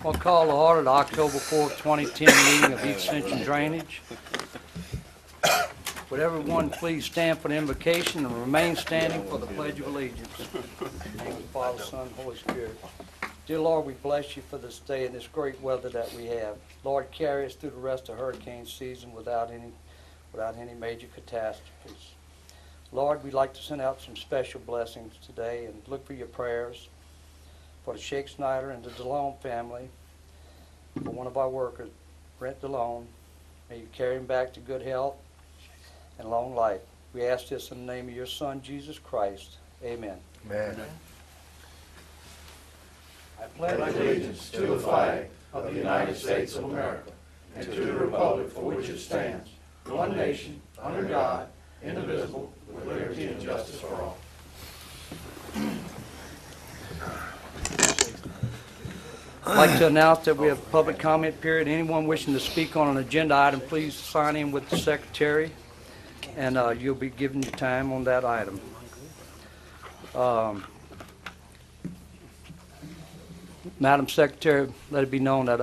I'll call to order the October 4th, 2010 meeting of Ascension Drainage. Would everyone please stand for the invocation and remain standing for the Pledge of Allegiance. In the name of the Father, Son, and Holy Spirit. Dear Lord, we bless you for this day and this great weather that we have. Lord, carry us through the rest of hurricane season without any major catastrophes. Lord, we'd like to send out some special blessings today and look for your prayers for the Shake Snyder and the DeLone family, for one of our workers, Brent DeLone. May you carry him back to good health and long life. We ask this in the name of your Son, Jesus Christ. Amen. Amen. I pledge allegiance to the flag of the United States of America and to the republic for which it stands, one nation, under God, indivisible, with liberty and justice for all. I'd like to announce that we have a public comment period. Anyone wishing to speak on an agenda item, please sign in with the secretary, and you'll be given your time on that item. Madam Secretary, let it be known that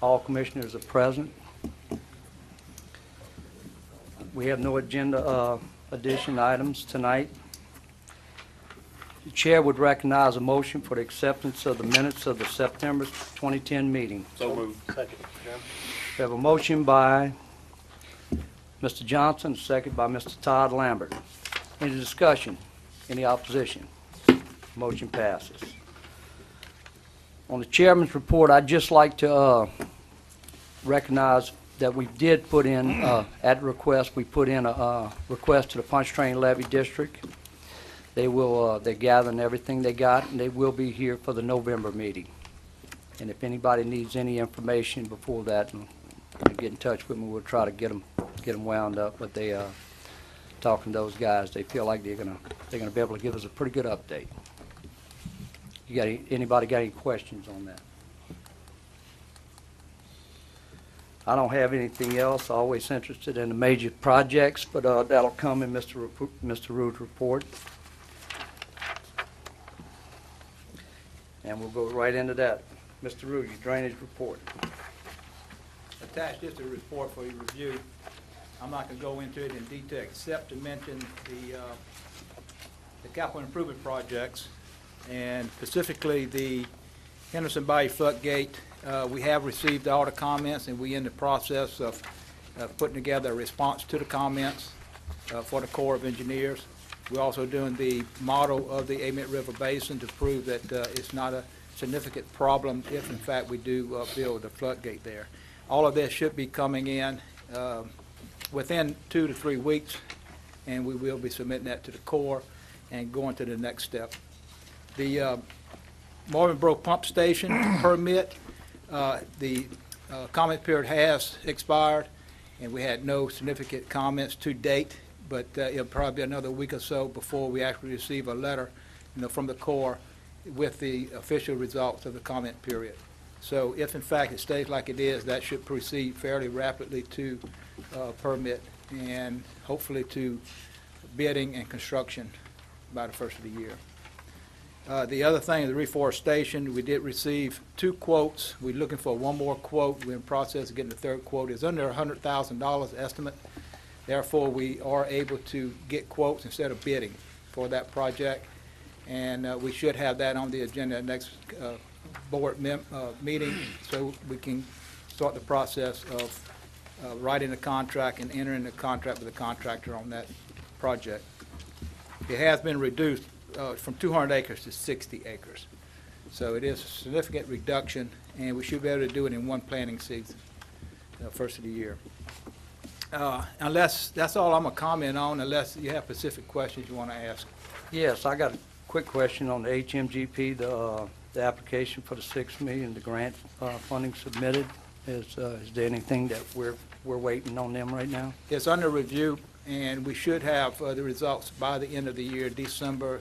all commissioners are present. We have no agenda addition items tonight. The chair would recognize a motion for the acceptance of the minutes of the September 2010 meeting. So moved. Second. We have a motion by Mr. Johnson, a second by Mr. Todd Lambert. Any discussion? Any opposition? Motion passes. On the chairman's report, I'd just like to recognize that we did put in, at request, we put in a request to the Punch Train Levy District. They will, they're gathering everything they got, and they will be here for the November meeting. And if anybody needs any information before that, get in touch with me. We'll try to get them wound up. But they, talking to those guys, they feel like they're gonna be able to give us a pretty good update. You got anybody got any questions on that? I don't have anything else. Always interested in the major projects, but that'll come in Mr. Rude's report. And we'll go right into that. Mr. Rude, your drainage report. Attached is a report for your review. I'm not going to go into it in detail except to mention the capital improvement projects, and specifically the Henderson Bayou floodgate. We have received all the comments, and we're in the process of putting together a response to the comments for the Corps of Engineers. We're also doing the model of the Amite River Basin to prove that it's not a significant problem if, in fact, we do build a floodgate there. All of this should be coming in within 2 to 3 weeks, and we will be submitting that to the Corps and going to the next step. The Marvin Brook Pump Station permit, the comment period has expired, and we had no significant comments to date, but it'll probably be another week or so before we actually receive a letter, from the Corps with the official results of the comment period. So if in fact it stays like it is, that should proceed fairly rapidly to permit and hopefully to bidding and construction by the first of the year. The other thing, the reforestation, we did receive 2 quotes. We're looking for one more quote. We're in the process of getting the 3rd quote. It's under $100,000 estimate. Therefore, we are able to get quotes instead of bidding for that project. And we should have that on the agenda next board meeting, so we can start the process of writing the contract and entering the contract with the contractor on that project. It has been reduced from 200 acres to 60 acres. So it is a significant reduction, and we should be able to do it in one planting season, first of the year. Unless, that's all I'm going to comment on, unless you have specific questions you want to ask. Yes, I got a quick question on the HMGP, the application for the $6 million, the grant funding submitted. Is there anything that we're waiting on them right now? It's under review, and we should have the results by the end of the year, December,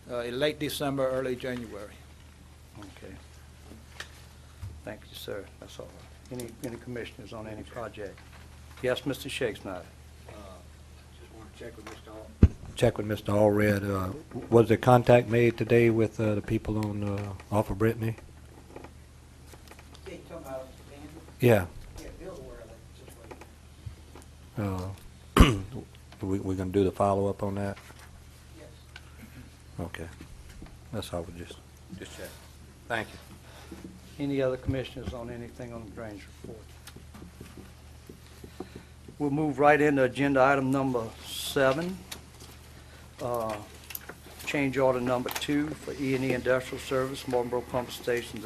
late December, early January. Okay. Thank you, sir. That's all. Any commissioners on any project? Yes, Mr. Shake Snyder. Just want to check with Mr. check with Mr. Allred. Was there contact made today with the people on off of Brittany? Yeah, you talking about Danny? Yeah. Yeah, Bill's aware of that situation. We're going to do the follow-up on that? Yes. Okay. That's all we just check. Thank you. Any other commissioners on anything on the drainage report? We'll move right into agenda item number 7. Change order number 2 for E&E Industrial Service, Martinboro Pump Station's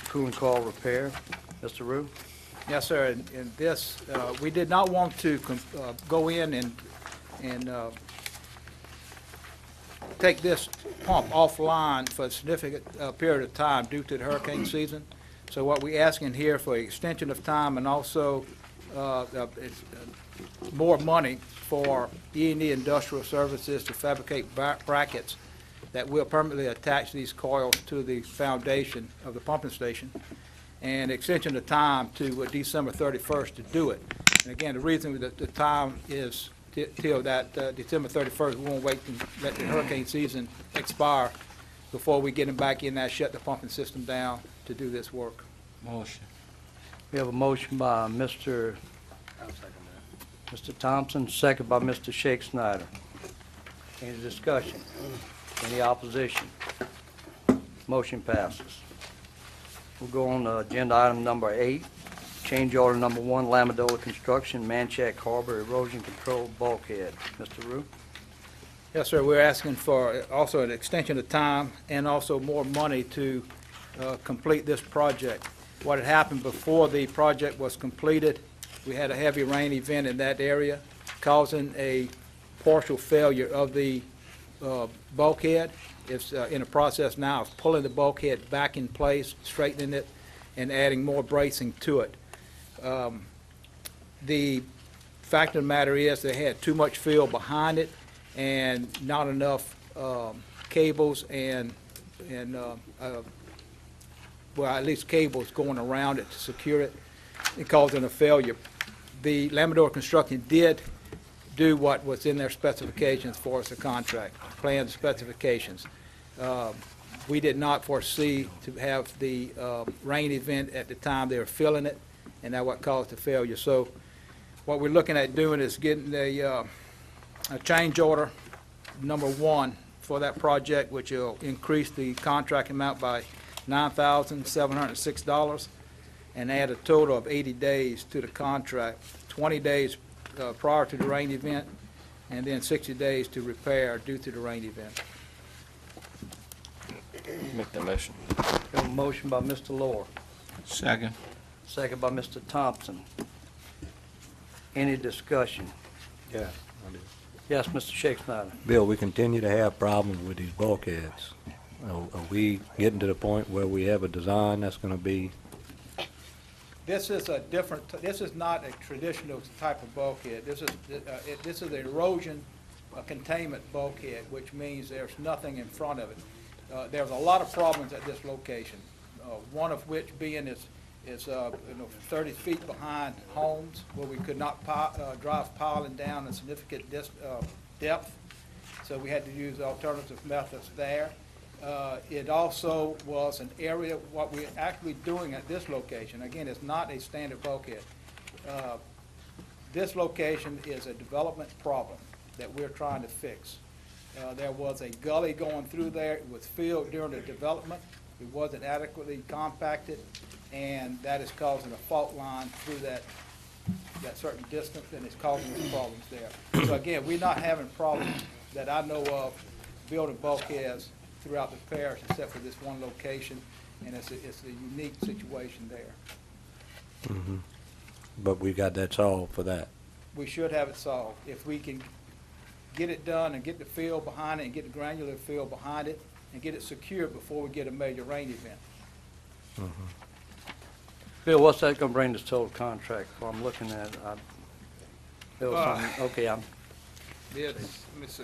cooling coil repair. Mr. Rue? Yes, sir. And this, we did not want to go in and take this pump offline for a significant period of time due to the hurricane season. So what we're asking here for extension of time and also more money for E&E Industrial Services to fabricate brackets that will permanently attach these coils to the foundation of the pumping station, and extension of time to December 31st to do it. And again, the reason that the time is till that December 31st, we won't wait and let the hurricane season expire before we get them back in there, shut the pumping system down to do this work. Motion. We have a motion by Mr. Thompson, second by Mr. Shake Snyder. Any discussion? Any opposition? Motion passes. We'll go on to agenda item number 8, change order number 1, Lamadola Construction, Manchac Harbor Erosion Control Bulkhead. Mr. Rue? Yes, sir. We're asking for also an extension of time and also more money to complete this project. What had happened before the project was completed, we had a heavy rain event in that area, causing a partial failure of the bulkhead. It's in the process now of pulling the bulkhead back in place, straightening it, and adding more bracing to it. The fact of the matter is they had too much fill behind it and not enough cables and well, at least cables going around it to secure it, and causing a failure. The Lamador Construction did do what was in their specifications for us, a contract, plan specifications. We did not foresee to have the rain event at the time they were filling it, and that's what caused the failure. So what we're looking at doing is getting a change order number 1 for that project, which will increase the contract amount by $9,706 and add a total of 80 days to the contract, 20 days prior to the rain event, and then 60 days to repair due to the rain event. Make that motion. We have a motion by Mr. Lohr, Second. second by Mr. Thompson. Any discussion? Yeah. Yes, Mr. Shake Snyder. Bill, we continue to have problems with these bulkheads. Are we getting to the point where we have a design that's going to be? This is a different, this is not a traditional type of bulkhead. This is an erosion containment bulkhead, which means there's nothing in front of it. There's a lot of problems at this location, one of which being is 30 feet behind homes where we could not drive piling down a significant depth, so we had to use alternative methods there. It also was an area, what we're actually doing at this location, again, it's not a standard bulkhead. This location is a development problem that we're trying to fix. There was a gully going through there. It was filled during the development. It wasn't adequately compacted, and that is causing a fault line through that certain distance, and it's causing us problems there. So again, we're not having problems that I know of building bulkheads throughout the parish except for this one location, and it's a unique situation there. Mm-hmm. But we got that solved for that. We should have it solved. If we can get it done and get the fill behind it and get the granular fill behind it and get it secured before we get a major rain event. Mm-hmm. Bill, what's that going to bring this total contract for? I'm looking at it. Okay, Let me see.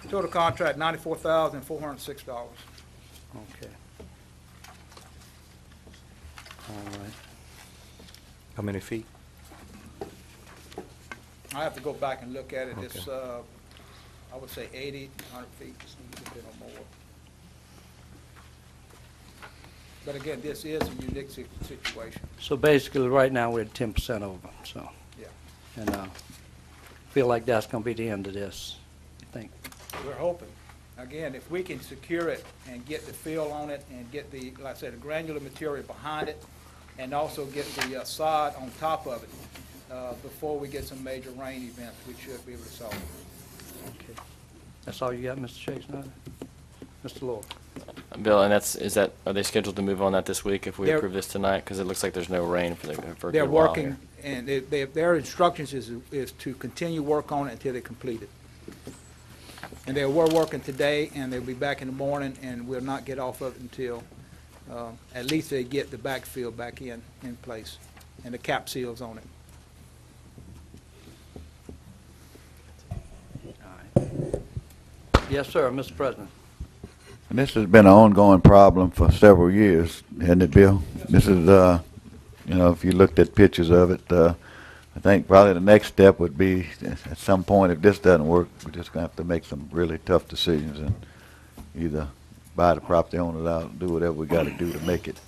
Total contract, $94,406. Okay. All right. How many feet? I have to go back and look at it. Okay. It's I would say 80, 100 feet, just a little bit or more. But again, this is a unique situation. So basically, right now, we're at 10% over, so. Yeah. And feel like that's going to be the end of this, I think. We're hoping. Again, if we can secure it and get the fill on it and get the, like I said, the granular material behind it, and also get the sod on top of it, before we get some major rain events, we should be able to solve it. Okay. That's all you got, Mr. Chase Snyder? Mr. Lord? Bill, and are they scheduled to move on that this week if we They're- approve this tonight? Because it looks like there's no rain for a They're good while working, here. and their instructions is to continue work on it until they complete it. And they were working today, and they'll be back in the morning, and we'll not get off of it until, at least they get the backfill back in place, and the cap seals on it. Yes, sir, Mr. President. And this has been an ongoing problem for several years, hasn't it, Bill? This is, you know, if you looked at pictures of it, I think probably the next step would be, at some point, if this doesn't work, we're just going to have to make some really tough decisions and either buy the property owners out and do whatever we got to do to make it.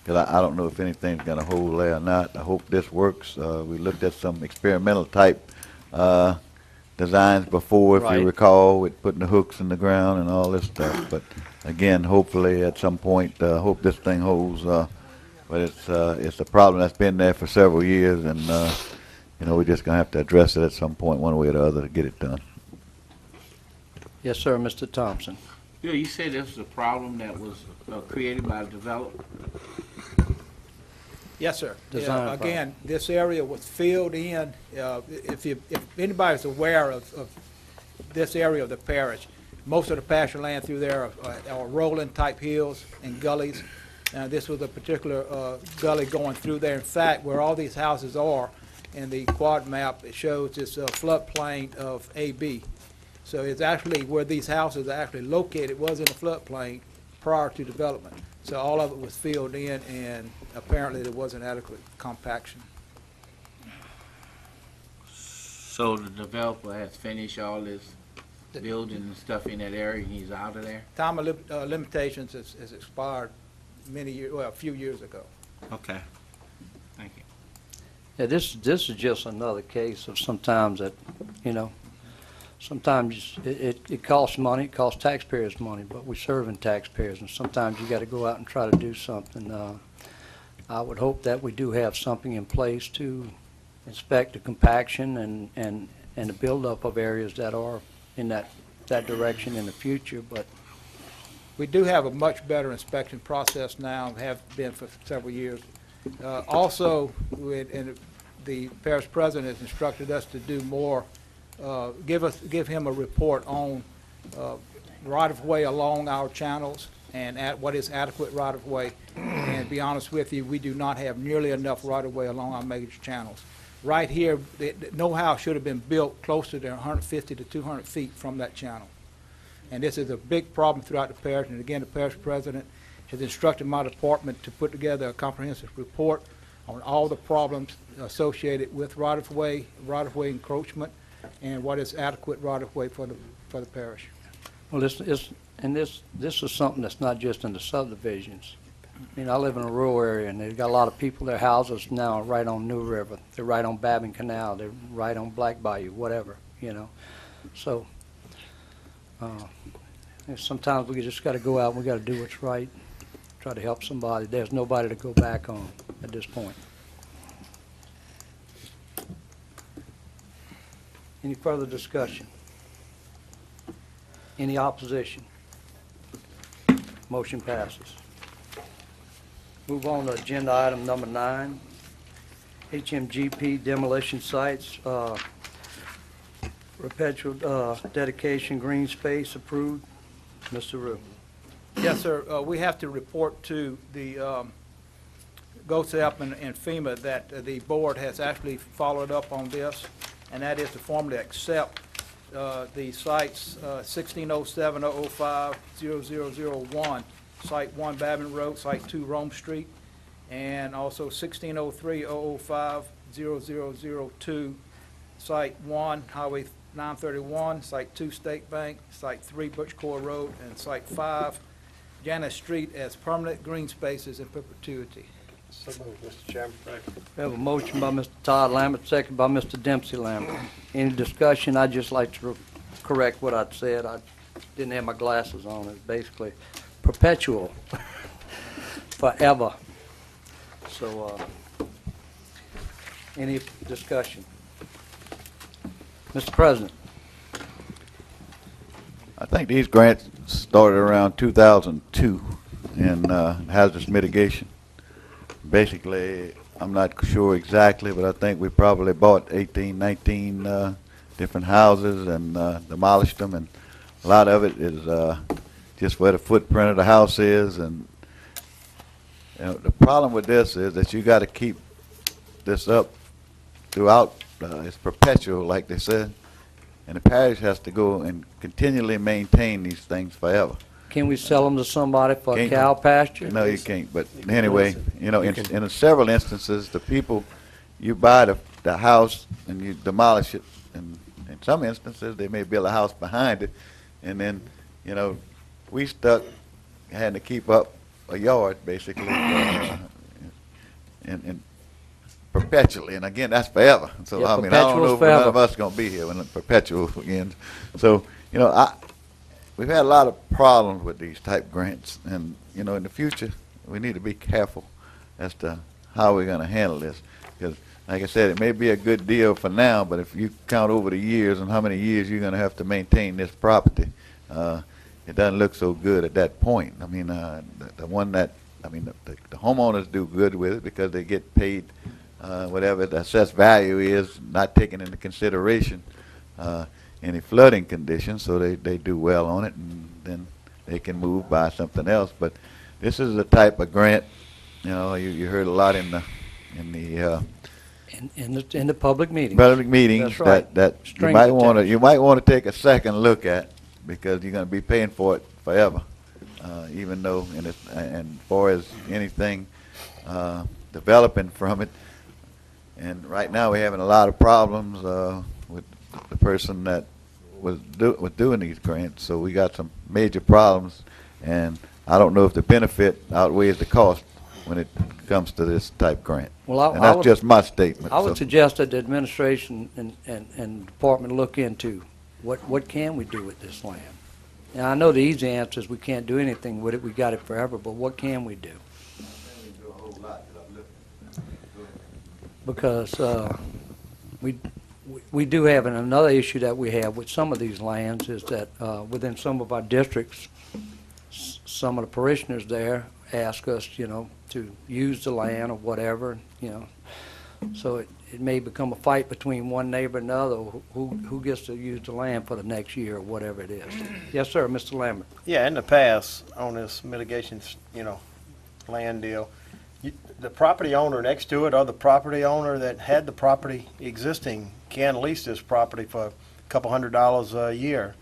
Because I don't know if anything's going to hold there or not. I hope this works. We looked at some experimental type designs before, if Right. you recall, with putting the hooks in the ground and all this stuff. But again, hopefully at some point, hope this thing holds. But it's a problem that's been there for several years, and you know, we're just gonna have to address it at some point, one way or the other, to get it done. Yes, sir, Mr. Thompson. Bill, you said this was a problem that was created by the developer? Yes, sir. Design Yeah, again, this area was filled in, if anybody's aware of this area of the parish, most of the pasture land through there are rolling type hills and gullies. This was a particular gully going through there. In fact, where all these houses are in the quad map, it shows this floodplain of AB. So it's actually where these houses are actually located was in the floodplain prior to development. So all of it was filled in, and apparently there wasn't adequate compaction. So the developer has finished all this building and stuff in that area, and he's out of there? Time of limitations has expired a few years ago. Okay. Thank you. Yeah, this is just another case of sometimes that, you know, sometimes it costs money, it costs taxpayers money, but we're serving taxpayers, and sometimes you got to go out and try to do something. I would hope that we do have something in place to inspect the compaction and the buildup of areas that are in that direction in the future, but We do have a much better inspection process now, have been for several years. Also, the parish president has instructed us to do more, give him a report on right-of-way along our channels and at what is adequate right-of-way. And to be honest with you, we do not have nearly enough right-of-way along our major channels. Right here, no house should have been built closer than 150 to 200 feet from that channel. And this is a big problem throughout the parish. And again, the parish president has instructed my department to put together a comprehensive report on all the problems associated with right-of-way encroachment, and what is adequate right-of-way for the parish. well, this is something that's not just in the subdivisions. I mean, I live in a rural area, and they've got a lot of people, their houses now are right on New River, they're right on Babbin Canal, they're right on Black Bayou, whatever, you know. So sometimes we just got to go out and we got to do what's right, try to help somebody. There's nobody to go back on at this point. Any further discussion? Any opposition? Motion passes. Move on to agenda item number 9, HMGP demolition sites, perpetual dedication green space approved. Mr. Rue. Yes, sir. We have to report to the GOSEP and FEMA that the board has actually followed up on this, and that is to formally accept the sites 1607-005-0001, Site 1 Babbin Road, Site 2 Rome Street, and also 1603-005-0002, Site 1 Highway 931, Site 2 State Bank, Site 3 Butchcore Road, and Site 5 Janice Street as permanent green spaces in perpetuity. So moved, Mr. Chairman. We have a motion by Mr. Todd Lambert, second by Mr. Dempsey Lambert. Any discussion? I'd just like to correct what I'd said. I didn't have my glasses on. It's basically perpetual, forever. So, any discussion? Mr. President. I think these grants started around 2002 in hazardous mitigation. Basically, I'm not sure exactly, but I think we probably bought 18, 19 different houses and demolished them, and a lot of it is just where the footprint of the house is. And you know, the problem with this is that you got to keep this up throughout. It's perpetual, like they said, and the parish has to go and continually maintain these things forever. Can we sell them to somebody for a Can't. cow pasture? No, you can't. But anyway, you know, in several instances, the people, you buy the house and you demolish it, and in some instances, they may build a house behind it, and then, you know, we stuck having to keep up a yard basically, and perpetually. And again, that's forever. So Yeah, I mean, I don't know if perpetual's none of forever. us gonna be here when the perpetual ends. So you know, we've had a lot of problems with these type grants, and you know, in the future, we need to be careful as to how we're going to handle this. Because, like I said, it may be a good deal for now, but if you count over the years and how many years you're going to have to maintain this property, it doesn't look so good at that point. I mean, the one that, I mean, the homeowners do good with it because they get paid whatever the assessed value is, not taking into consideration any flooding conditions, so they do well on it, and then they can move by something else. But this is the type of grant, you know, you heard a lot in the In the public meetings. public meetings That's right. that Strings attached. you might want to take a second look at, because you're going to be paying for it forever, even though and far as anything developing from it. And right now we're having a lot of problems with the person that was doing these grants, so we got some major problems, and I don't know if the benefit outweighs the cost when it comes to this type grant. Well, And that's would- just my statement. I would so. suggest that the administration and department look into what can we do with this land. Now, I know the easy answer is we can't do anything with it. We got it forever, but what can we do? Because we do have, and another issue that we have with some of these lands is that within some of our districts, some of the parishioners there ask us, you know, to use the land or whatever, you know. So it may become a fight between one neighbor and another, who gets to use the land for the next year or whatever it is. Yes, sir, Mr. Lambert. Yeah, in the past, on this mitigation, you know, land deal, the property owner next to it, or the property owner that had the property existing, can lease this property for a couple $100 a year,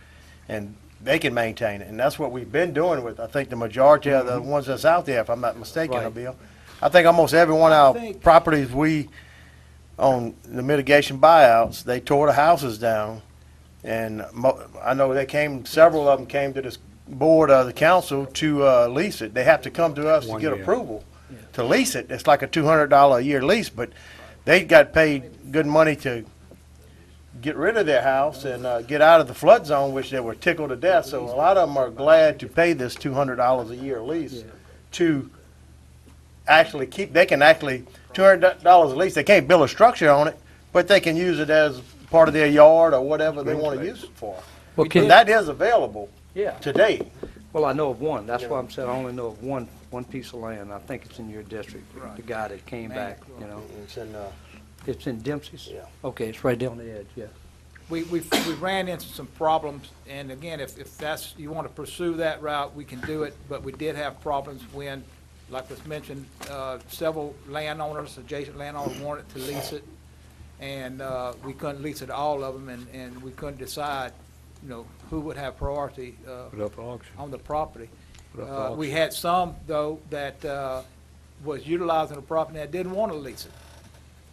and they can maintain it. And that's what we've been doing with, I think, the majority of the ones that's out there, if I'm not mistaken, Right. Bill. I think almost every one of our properties on the mitigation buyouts, they tore the houses down. And I know several of them came to this board of the council to lease it. They have to come to us to get approval to lease it. It's like a $200 a year lease, but they got paid good money to get rid of their house and get out of the flood zone, which they were tickled to death. So a lot of them are glad to pay this $200 a year lease to actually keep. They can actually $200 a lease. They can't build a structure on it, but they can use it as part of their yard or whatever they want to use it for. Well, And that is available Yeah. today. Well, I know of one. That's why I'm saying I only know of one piece of land. I think it's in your district. The guy that came back, you know. It's in, It's in Dempsey's? Yeah. Okay, it's right there on the edge, yeah. We ran into some problems, and again, if that's, you want to pursue that route, we can do it, but we did have problems when, like was mentioned, several landowners, adjacent landowners wanted to lease it, and we couldn't lease it to all of them, and we couldn't decide, you know, who would have priority Put up for auction. on the property. Put up for auction. We had some, though, that was utilizing the property that didn't want to lease it.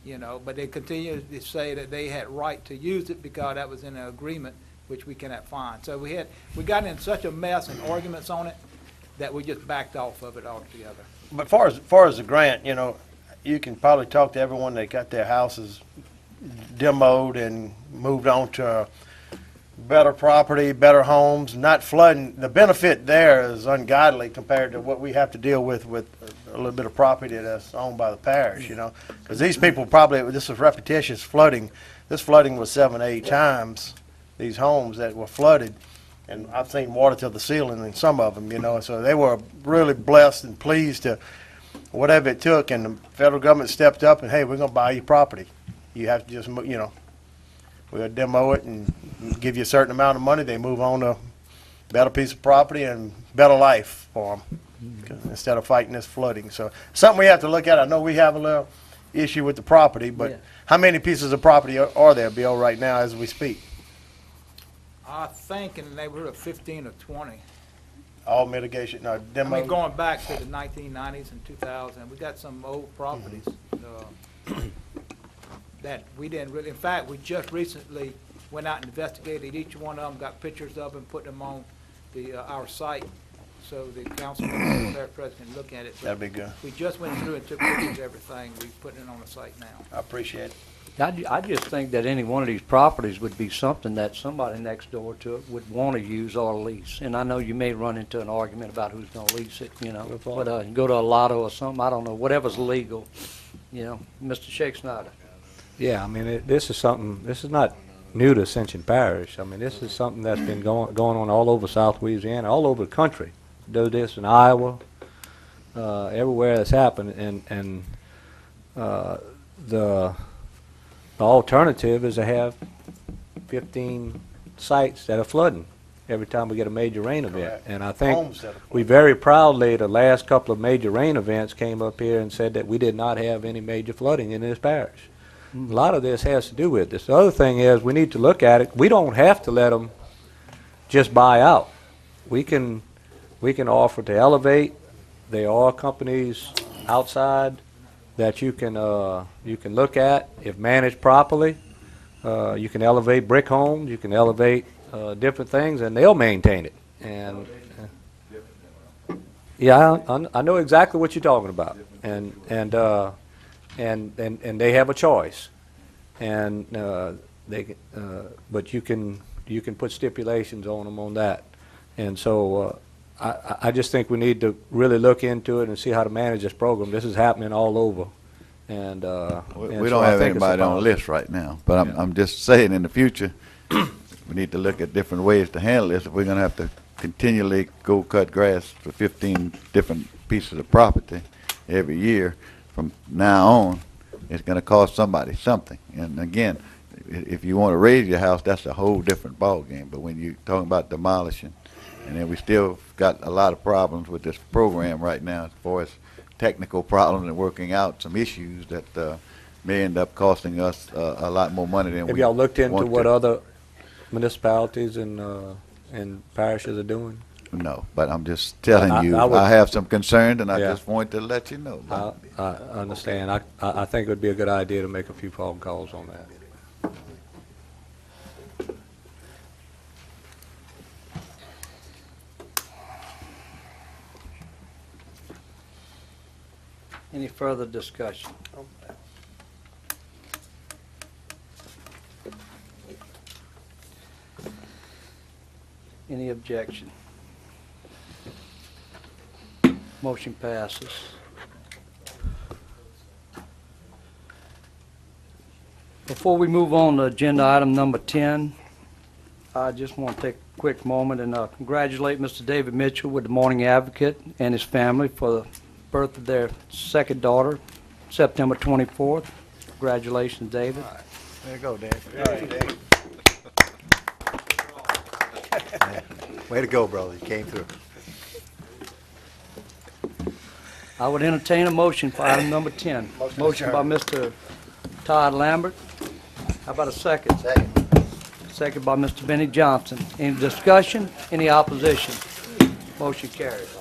you know, but they continue to say that they had right to use it because that was in an agreement, which we cannot find. So we got in such a mess and arguments on it that we just backed off of it altogether. But far as the grant, you know, you can probably talk to everyone that got their houses demoed and moved on to better property, better homes, not flooding. The benefit there is ungodly compared to what we have to deal with a little bit of property that's owned by the parish, you know. Because these people probably, this was repetitious flooding. This flooding was 7 or 8 times, these homes that were flooded. And I've seen water to the ceiling in some of them, you know. So they were really blessed and pleased to whatever it took. And the federal government stepped up and, hey, we're going to buy you property. You have to just, you know, we'll demo it and give you a certain amount of money. They move on to a better piece of property and better life for them instead of fighting this flooding. So something we have to look at. I know we have a little issue with the property, but Yeah. how many pieces of property are there, Bill, right now as we speak? I think in the neighborhood of 15 or 20. All mitigation, no, I demo? mean, going back to the 1990s and 2000, we got some old properties that we didn't really, in fact, we just recently went out and investigated each one of them, got pictures of them, put them on our site, so the council and their president look at it. But That'd be good. we just went through and took pictures of everything. We're putting it on the site now. I appreciate it. I just think that any one of these properties would be something that somebody next door to it would want to use or lease. And I know you may run into an argument about who's going to lease it, you know, but go to a lotto or something, I don't know, whatever's legal, you know. Mr. Shake Snyder. Yeah, I mean, this is something, this is not new to Ascension Parish. I mean, this is something that's been going on all over South Louisiana, all over the country. Do this in Iowa, everywhere that's happened, and the alternative is to have 15 sites that are flooding every time we get a major rain event. Correct. And I think Homes that are we very proudly, the last couple of major rain events, came up here and said that we did not have any major flooding in this parish. A lot of this has to do with this. The other thing is we need to look at it. We don't have to let them just buy out. We can offer to elevate. There are companies outside that you can look at if managed properly. You can elevate brick homes. You can elevate different things, and they'll maintain it. And yeah, I know exactly what you're talking about. And they have a choice, and but you can put stipulations on them on that. And so I just think we need to really look into it and see how to manage this program. This is happening all over, and We don't have anybody on the list right now, but I'm just saying in the future, we need to look at different ways to handle this. If we're gonna have to continually go cut grass for 15 different pieces of property every year, from now on, it's gonna cost somebody something. And again, if you wanna raise your house, that's a whole different ballgame. But when you're talking about demolishing, and then we still got a lot of problems with this program right now as far as technical problems and working out some issues that may end up costing us a lot more money than we have y'all looked into want what to. other municipalities and parishes are doing? No, but I'm just telling I you, would- I have some concerns, and I Yeah. just wanted to let you know. I understand. I think it would be a good idea to make a few phone calls on that. Any further discussion? Any objection? Motion passes. Before we move on to agenda item number 10, I just want to take a quick moment and congratulate Mr. David Mitchell with the Morning Advocate and his family for the birth of their second daughter, September 24th. Congratulations, David. There you go, Dave. Way to go, brother. You came through. I would entertain a motion for item number 10. Motion by Mr. Todd Lambert. How about a second? Second. Second by Mr. Benny Johnson. Any discussion? Any opposition? Motion carries.